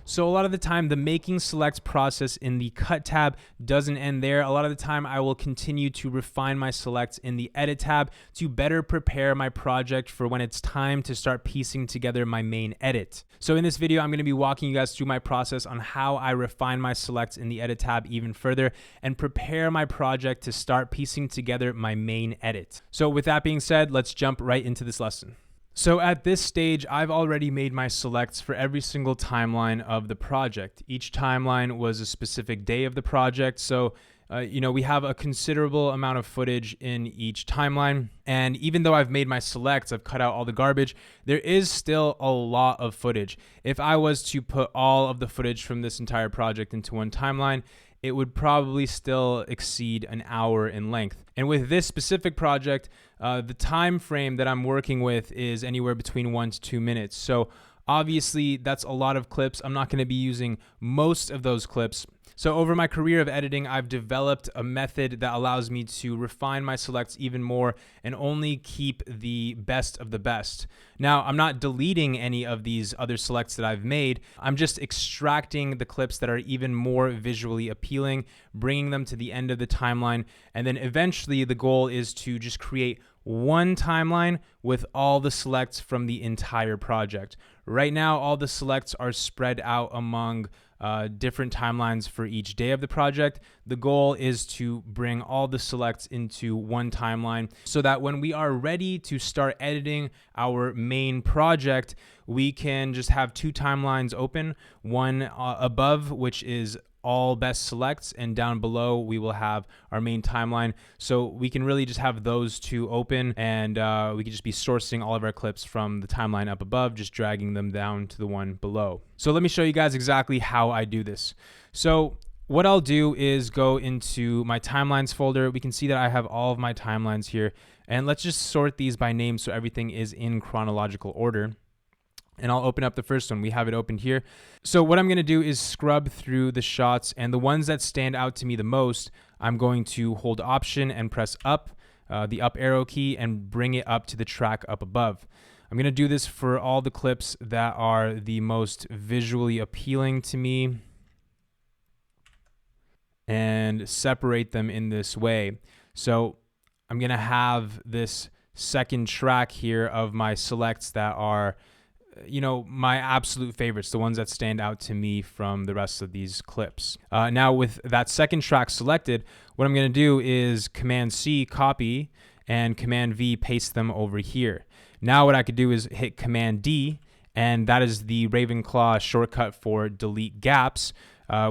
So a lot of the time, the making selects process in the cut tab doesn't end there. A lot of the time, I will continue to refine my selects in the edit tab to better prepare my project for when it's time to start piecing together my main edit. So in this video, I'm going to be walking you guys through my process on how I refine my selects in the edit tab even further and prepare my project to start piecing together my main edit. So with that being said, let's jump right into this lesson. So at this stage, I've already made my selects for every single timeline of the project. Each timeline was a specific day of the project. So, we have a considerable amount of footage in each timeline. And even though I've made my selects, I've cut out all the garbage, there is still a lot of footage. If I was to put all of the footage from this entire project into one timeline, it would probably still exceed an hour in length. And with this specific project, the time frame that I'm working with is anywhere between 1 to 2 minutes. So obviously that's a lot of clips. I'm not going to be using most of those clips. So over my career of editing, I've developed a method that allows me to refine my selects even more and only keep the best of the best. Now, I'm not deleting any of these other selects that I've made. I'm just extracting the clips that are even more visually appealing, bringing them to the end of the timeline, and then eventually the goal is to just create one timeline with all the selects from the entire project. Right now, all the selects are spread out among different timelines for each day of the project. The goal is to bring all the selects into one timeline so that when we are ready to start editing our main project, we can just have two timelines open, one above, which is all best selects, and down below we will have our main timeline. So we can really just have those two open, and we can just be sourcing all of our clips from the timeline up above, just dragging them down to the one below. So let me show you guys exactly how I do this. So what I'll do is go into my timelines folder. We can see that I have all of my timelines here, and let's just sort these by name so everything is in chronological order. And I'll open up the first one. We have it opened here. So what I'm going to do is scrub through the shots, and the ones that stand out to me the most, I'm going to hold Option and press up, the up arrow key, and bring it up to the track up above. I'm going to do this for all the clips that are the most visually appealing to me and separate them in this way. So I'm going to have this second track here of my selects that are my absolute favorites, the ones that stand out to me from the rest of these clips. Now with that second track selected, what I'm going to do is Command C, copy, and Command V, paste them over here. Now what I could do is hit Command D, and that is the Ravenclaw shortcut for delete gaps.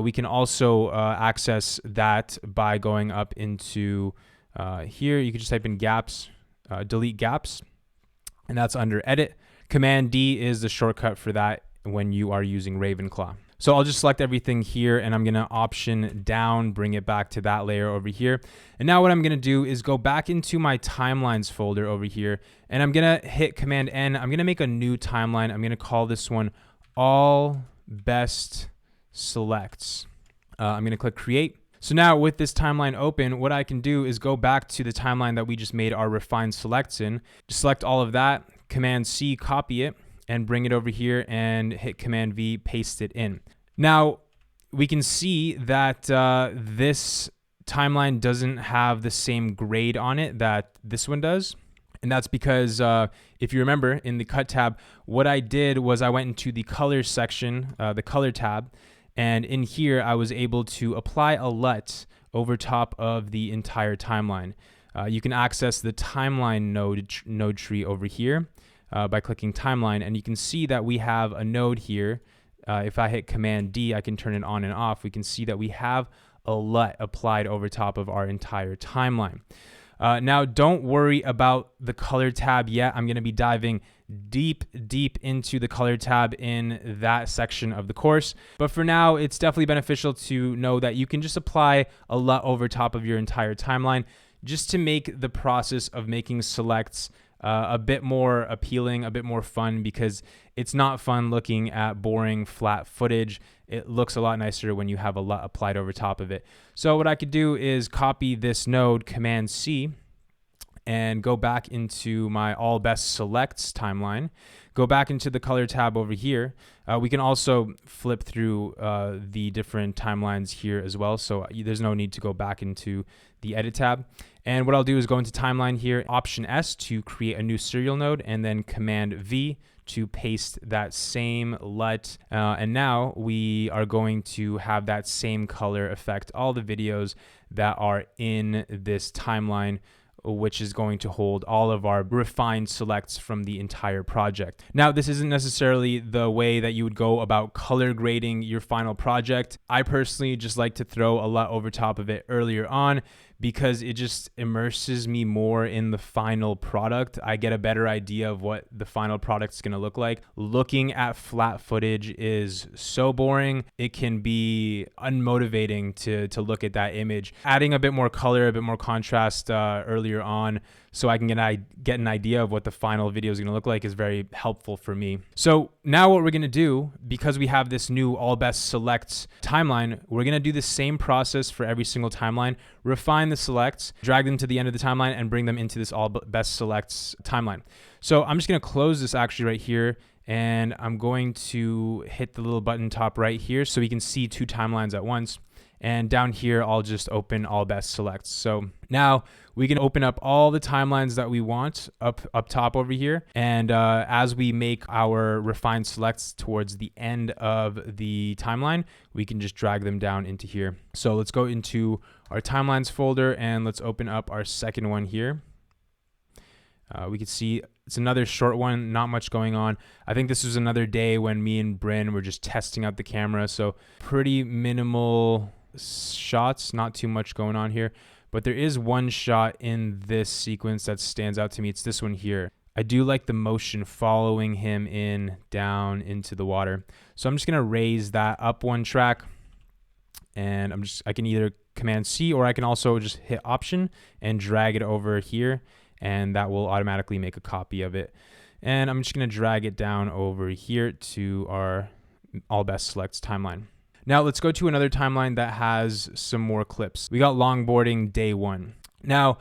We can also access that by going up into here. You can just type in gaps, delete gaps, and that's under Edit. Command D is the shortcut for that when you are using Ravenclaw. So I'll just select everything here, and I'm going to Option down, bring it back to that layer over here. And now what I'm going to do is go back into my timelines folder over here, and I'm going to hit Command N. I'm going to make a new timeline. I'm going to call this one All Best Selects. I'm going to click Create. So now with this timeline open, what I can do is go back to the timeline that we just made our refined selects in. Just select all of that, Command C, copy it, and bring it over here and hit Command V, paste it in. Now we can see that this timeline doesn't have the same grade on it that this one does. And that's because if you remember in the cut tab, what I did was I went into the color section, the color tab, and in here I was able to apply a LUT over top of the entire timeline. You can access the timeline node tree over here by clicking timeline, and you can see that we have a node here. If I hit Command D, I can turn it on and off. We can see that we have a LUT applied over top of our entire timeline. Now, don't worry about the color tab yet. I'm going to be diving deep into the color tab in that section of the course. But for now, it's definitely beneficial to know that you can just apply a LUT over top of your entire timeline just to make the process of making selects a bit more appealing, a bit more fun, because it's not fun looking at boring flat footage. It looks a lot nicer when you have a LUT applied over top of it. So what I could do is copy this node, Command C, and go back into my all best selects timeline, go back into the color tab over here. We can also flip through the different timelines here as well. So there's no need to go back into the edit tab. And what I'll do is go into timeline here, Option S to create a new serial node, and then Command V to paste that same LUT. And now we are going to have that same color affect all the videos that are in this timeline, which is going to hold all of our refined selects from the entire project. Now, this isn't necessarily the way that you would go about color grading your final project. I personally just like to throw a LUT over top of it earlier on, because it just immerses me more in the final product. I get a better idea of what the final product is going to look like. Looking at flat footage is so boring. It can be unmotivating to look at that image. Adding a bit more color, a bit more contrast earlier on, so I can get an idea of what the final video is going to look like, is very helpful for me. So now what we're going to do, because we have this new all best selects timeline, we're going to do the same process for every single timeline, refine the selects, drag them to the end of the timeline, and bring them into this all best selects timeline. So I'm just going to close this actually right here, and I'm going to hit the little button top right here so we can see two timelines at once. And down here, I'll just open all best selects. So now we can open up all the timelines that we want up top over here. And as we make our refined selects towards the end of the timeline, we can just drag them down into here. So let's go into our timelines folder and let's open up our second one here. We can see it's another short one, not much going on. I think this was another day when me and Bryn were just testing out the camera. So pretty minimal shots, not too much going on here, but there is one shot in this sequence that stands out to me. It's this one here. I do like the motion following him down into the water. So I'm just gonna raise that up one track, and I can either Command C, or I can also just hit Option and drag it over here, and that will automatically make a copy of it. And I'm just gonna drag it down over here to our all best selects timeline. Now let's go to another timeline that has some more clips. We got longboarding day 1. Now,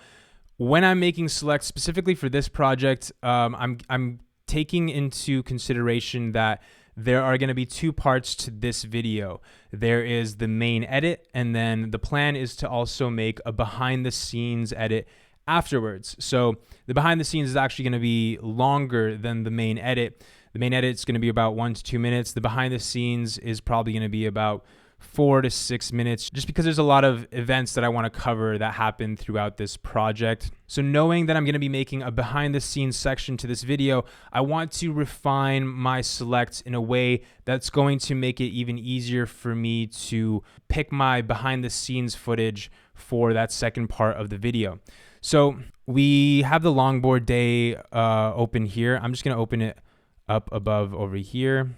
when I'm making selects specifically for this project, I'm taking into consideration that there are going to be two parts to this video. There is the main edit, and then the plan is to also make a behind the scenes edit afterwards. So the behind the scenes is actually going to be longer than the main edit. The main edit is going to be about 1 to 2 minutes. The behind the scenes is probably going to be about 4 to 6 minutes, just because there's a lot of events that I want to cover that happen throughout this project. So knowing that I'm going to be making a behind the scenes section to this video, I want to refine my selects in a way that's going to make it even easier for me to pick my behind the scenes footage for that second part of the video. So we have the longboard day open here. I'm just going to open it up above over here.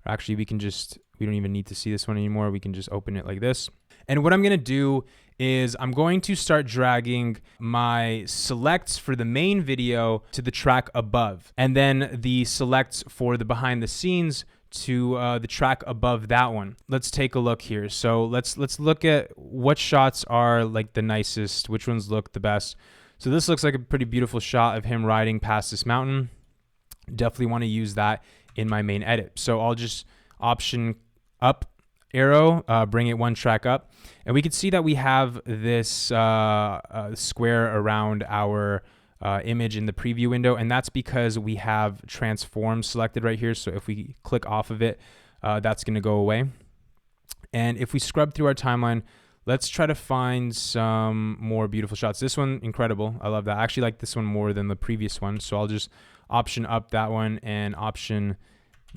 Actually, we don't even need to see this one anymore. We can just open it like this. And what I'm going to do is I'm going to start dragging my selects for the main video to the track above, and then the selects for the behind the scenes to the track above that one. Let's take a look here. So let's look at what shots are like the nicest, which ones look the best. So this looks like a pretty beautiful shot of him riding past this mountain. Definitely want to use that in my main edit. So I'll just Option up arrow, bring it one track up, and we can see that we have this square around our image in the preview window, and that's because we have transform selected right here. So if we click off of it, that's going to go away. And if we scrub through our timeline, let's try to find some more beautiful shots. This one, incredible. I love that. I actually like this one more than the previous one. So I'll just Option up that one and Option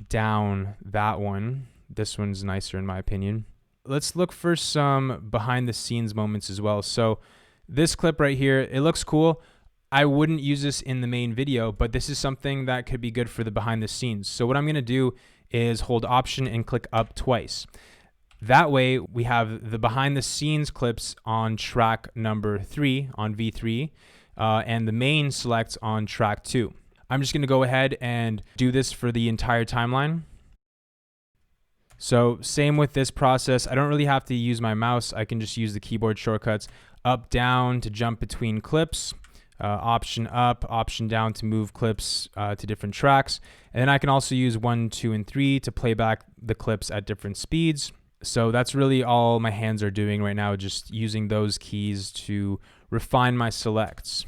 down that one. This one's nicer in my opinion. Let's look for some behind the scenes moments as well. So this clip right here, it looks cool. I wouldn't use this in the main video, but this is something that could be good for the behind the scenes. So what I'm going to do is hold Option and click up twice. That way we have the behind the scenes clips on track number 3 on V3 and the main selects on track 2. I'm just going to go ahead and do this for the entire timeline. So same with this process. I don't really have to use my mouse. I can just use the keyboard shortcuts up, down to jump between clips. option up, option down to move clips to different tracks. And then I can also use 1, 2, and 3 to play back the clips at different speeds. So that's really all my hands are doing right now, just using those keys to refine my selects.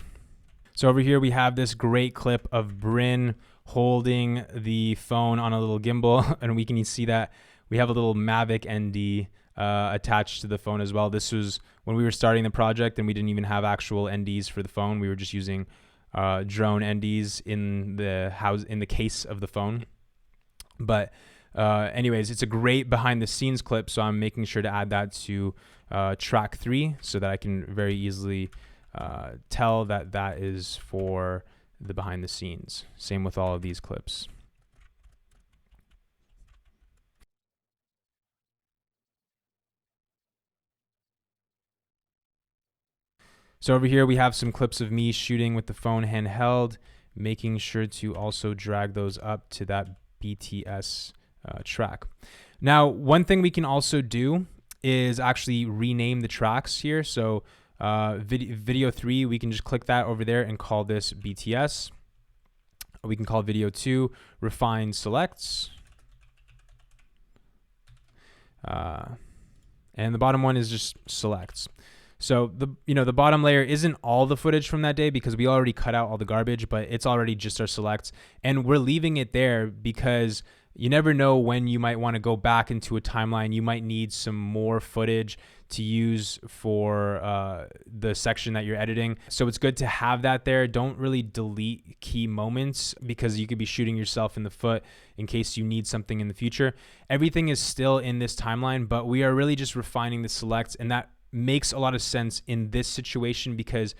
So over here we have this great clip of Bryn holding the phone on a little gimbal, and we can see that we have a little Mavic ND attached to the phone as well. This was when we were starting the project and we didn't even have actual NDs for the phone. We were just using drone NDs in the case of the phone. But anyways, it's a great behind the scenes clip, so I'm making sure to add that to track 3 so that I can very easily tell that that is for the behind the scenes. Same with all of these clips. So over here we have some clips of me shooting with the phone handheld, making sure to also drag those up to that BTS track. Now, one thing we can also do is actually rename the tracks here. So video 3, we can just click that over there and call this BTS. We can call video 2 refine selects. And the bottom one is just selects. So the bottom layer isn't all the footage from that day because we already cut out all the garbage, but it's already just our selects, and we're leaving it there because you never know when you might want to go back into a timeline. You might need some more footage to use for the section that you're editing. So it's good to have that there. Don't really delete key moments because you could be shooting yourself in the foot in case you need something in the future. Everything is still in this timeline, but we are really just refining the selects, and that makes a lot of sense in this situation because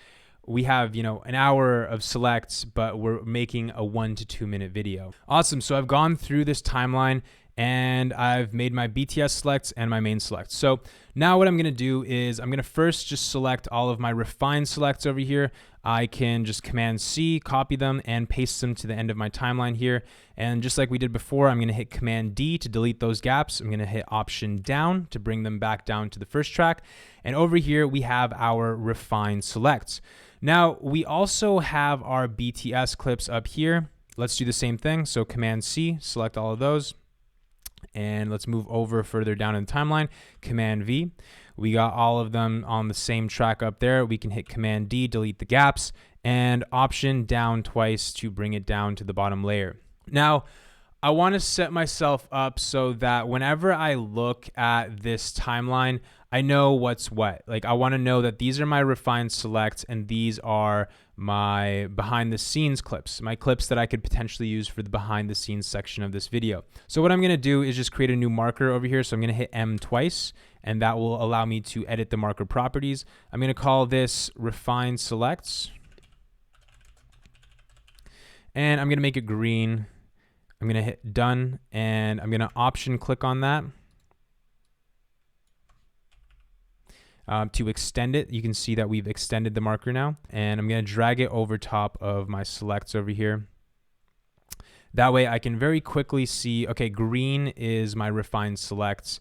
we have, an hour of selects, but we're making a 1 to 2 minute video. Awesome. So I've gone through this timeline and I've made my BTS selects and my main selects. So now what I'm going to do is I'm going to first just select all of my refined selects over here. I can just Command C, copy them and paste them to the end of my timeline here. And just like we did before, I'm going to hit Command D to delete those gaps. I'm going to hit Option down to bring them back down to the first track. And over here, we have our refined selects. Now, we also have our BTS clips up here. Let's do the same thing. So Command C, select all of those. And let's move over further down in the timeline. Command V. We got all of them on the same track up there. We can hit Command D, delete the gaps, and Option down twice to bring it down to the bottom layer. Now, I want to set myself up so that whenever I look at this timeline, I know what's what. Like, I want to know that these are my refined selects and these are my behind the scenes clips, my clips that I could potentially use for the behind the scenes section of this video. So what I'm going to do is just create a new marker over here. So I'm going to hit M twice, and that will allow me to edit the marker properties. I'm going to call this refined selects, and I'm going to make it green. I'm going to hit done, and I'm going to option click on that. To extend it, you can see that we've extended the marker now, and I'm going to drag it over top of my selects over here. That way I can very quickly see, okay, green is my refined selects,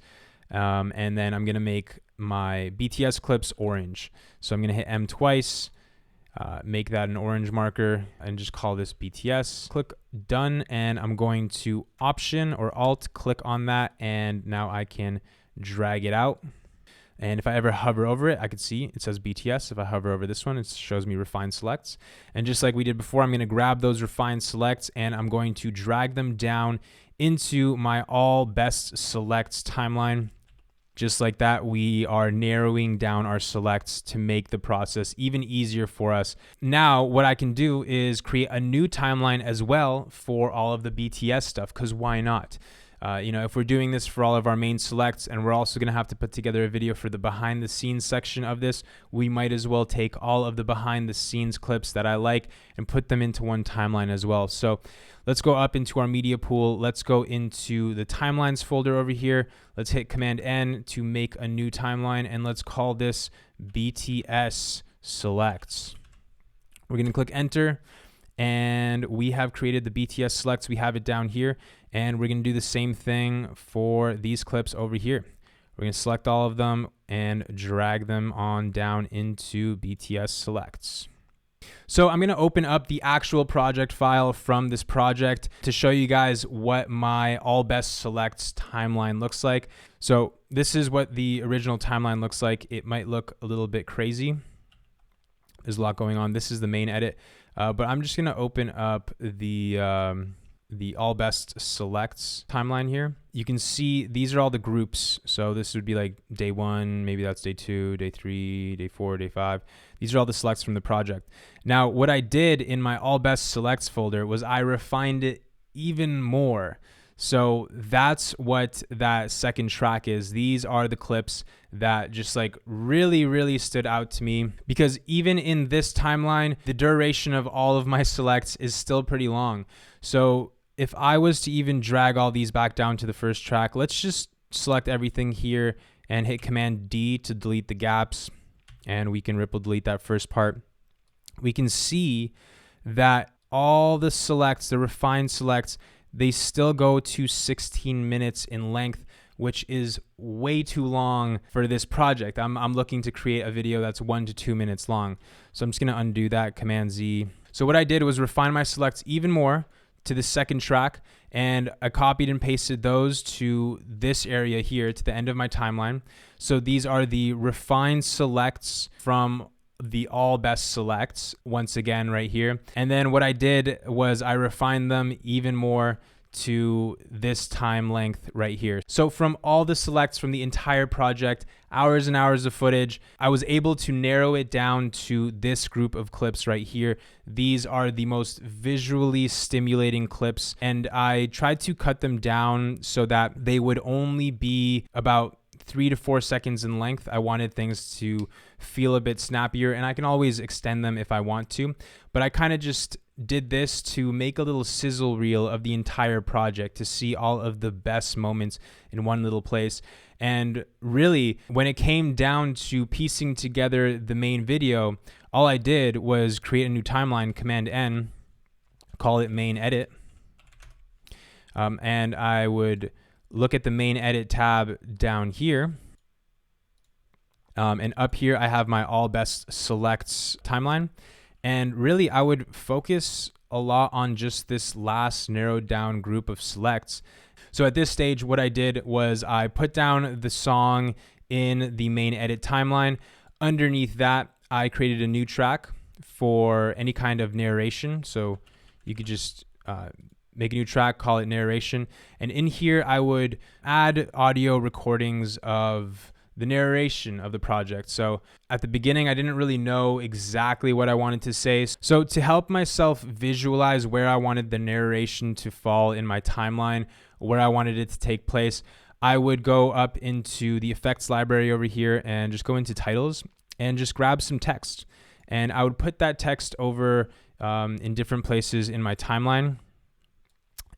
and then I'm going to make my BTS clips orange. So I'm going to hit M twice, make that an orange marker, and just call this BTS. Click done, and I'm going to option or alt click on that, and now I can drag it out. And if I ever hover over it, I could see it says BTS. If I hover over this one, it shows me refined selects. And just like we did before, I'm going to grab those refined selects and I'm going to drag them down into my all best selects timeline. Just like that, we are narrowing down our selects to make the process even easier for us. Now, what I can do is create a new timeline as well for all of the BTS stuff, because why not? If we're doing this for all of our main selects and we're also going to have to put together a video for the behind the scenes section of this, we might as well take all of the behind the scenes clips that I like and put them into one timeline as well. So let's go up into our media pool. Let's go into the timelines folder over here. Let's hit Command N to make a new timeline, and let's call this BTS selects. We're going to click enter, and we have created the BTS selects. We have it down here, and we're going to do the same thing for these clips over here. We're going to select all of them and drag them on down into BTS selects. So I'm going to open up the actual project file from this project to show you guys what my all best selects timeline looks like. So this is what the original timeline looks like. It might look a little bit crazy. There's a lot going on. This is the main edit, but I'm just going to open up the all best selects timeline here. You can see these are all the groups. So this would be like day 1, maybe that's day 2, day 3, day 4, day 5. These are all the selects from the project. Now, what I did in my all best selects folder was I refined it even more. So that's what that second track is. These are the clips that just like really stood out to me, because even in this timeline, the duration of all of my selects is still pretty long. So if I was to even drag all these back down to the first track, let's just select everything here and hit Command D to delete the gaps. And we can ripple delete that first part. We can see that all the selects, the refined selects, they still go to 16 minutes in length, which is way too long for this project. I'm looking to create a video that's 1 to 2 minutes long. So I'm just gonna undo that, Command Z. So what I did was refine my selects even more to the second track, and I copied and pasted those to this area here to the end of my timeline. So these are the refined selects from the all best selects once again right here. And then what I did was I refined them even more to this time length right here. So from all the selects from the entire project, hours and hours of footage, I was able to narrow it down to this group of clips right here. These are the most visually stimulating clips, and I tried to cut them down so that they would only be about 3 to 4 seconds in length. I wanted things to feel a bit snappier, and I can always extend them if I want to, but I kind of just did this to make a little sizzle reel of the entire project to see all of the best moments in one little place. And really, when it came down to piecing together the main video, all I did was create a new timeline, Command N, call it main edit, and I would look at the main edit tab down here. And up here, I have my all best selects timeline. And really, I would focus a lot on just this last narrowed down group of selects. So at this stage, what I did was I put down the song in the main edit timeline. Underneath that, I created a new track for any kind of narration. So you could just make a new track, call it narration. And in here, I would add audio recordings of the narration of the project. So at the beginning, I didn't really know exactly what I wanted to say. So to help myself visualize where I wanted the narration to fall in my timeline, where I wanted it to take place, I would go up into the effects library over here and just go into titles and just grab some text. And I would put that text over in different places in my timeline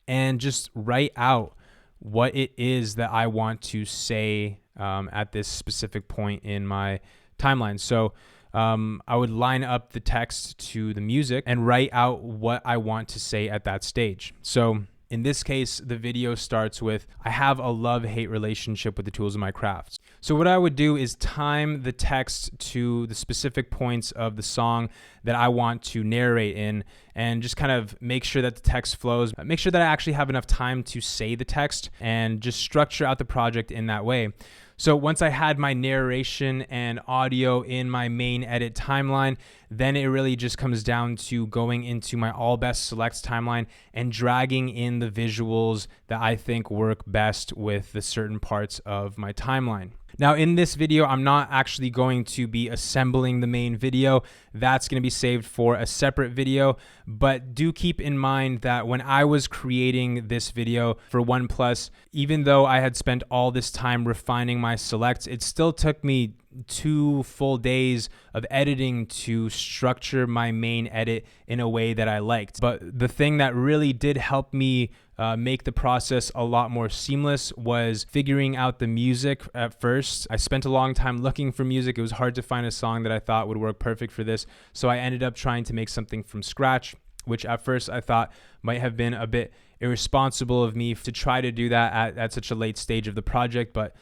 and just write out what it is that I want to say at this specific point in my timeline. So I would line up the text to the music and write out what I want to say at that stage. So in this case, the video starts with, I have a love-hate relationship with the tools of my crafts. So what I would do is time the text to the specific points of the song that I want to narrate in, and just kind of make sure that the text flows, make sure that I actually have enough time to say the text, and just structure out the project in that way. So once I had my narration and audio in my main edit timeline, then it really just comes down to going into my all best selects timeline and dragging in the visuals that I think work best with the certain parts of my timeline. Now in this video, I'm not actually going to be assembling the main video. That's going to be saved for a separate video, but do keep in mind that when I was creating this video for OnePlus, even though I had spent all this time refining my selects, it still took me 2 full days of editing to structure my main edit in a way that I liked. But the thing that really did help me make the process a lot more seamless was figuring out the music at first. I spent a long time looking for music. It was hard to find a song that I thought would work perfect for this. So I ended up trying to make something from scratch, which at first I thought might have been a bit irresponsible of me to try to do that at such a late stage of the project. But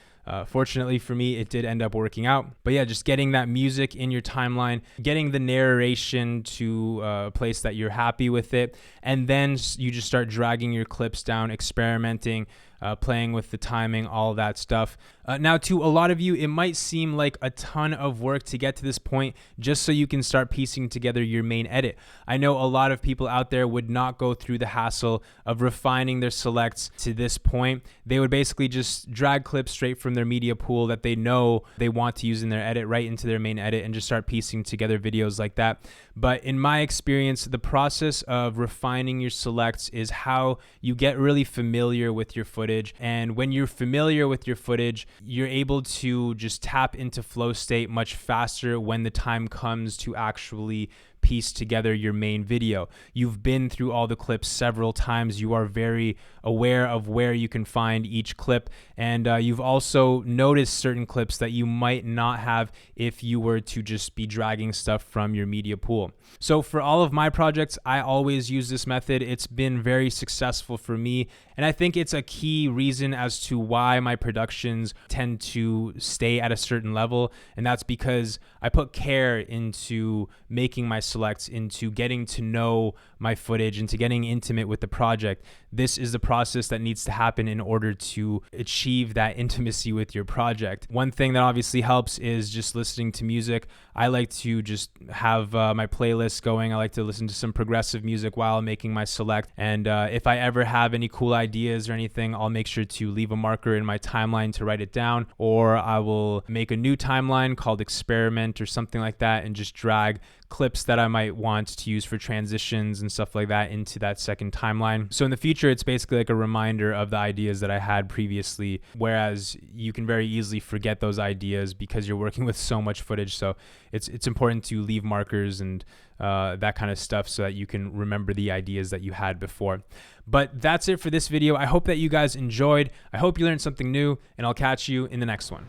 Fortunately for me, it did end up working out. But yeah, just getting that music in your timeline, getting the narration to a place that you're happy with it, and then you just start dragging your clips down, experimenting, playing with the timing, all that stuff. Now, to a lot of you, it might seem like a ton of work to get to this point just so you can start piecing together your main edit. I know a lot of people out there would not go through the hassle of refining their selects to this point. They would basically just drag clips straight from their media pool that they know they want to use in their edit right into their main edit and just start piecing together videos like that. But in my experience, the process of refining your selects is how you get really familiar with your footage. And when you're familiar with your footage, you're able to just tap into flow state much faster when the time comes to actually piece together your main video. You've been through all the clips several times. You are very aware of where you can find each clip. And you've also noticed certain clips that you might not have if you were to just be dragging stuff from your media pool. So for all of my projects, I always use this method. It's been very successful for me. And I think it's a key reason as to why my productions tend to stay at a certain level. And that's because I put care into making my selects, into getting to know my footage, into getting intimate with the project. This is the process that needs to happen in order to achieve that intimacy with your project. One thing that obviously helps is just listening to music. I like to just have my playlist going. I like to listen to some progressive music while making my select. And if I ever have any cool ideas or anything, I'll make sure to leave a marker in my timeline to write it down, or I will make a new timeline called experiment or something like that and just drag clips that I might want to use for transitions and stuff like that into that second timeline. So in the future, it's basically like a reminder of the ideas that I had previously, whereas you can very easily forget those ideas because you're working with so much footage. So it's important to leave markers and that kind of stuff so that you can remember the ideas that you had before. But that's it for this video. I hope that you guys enjoyed. I hope you learned something new, and I'll catch you in the next one.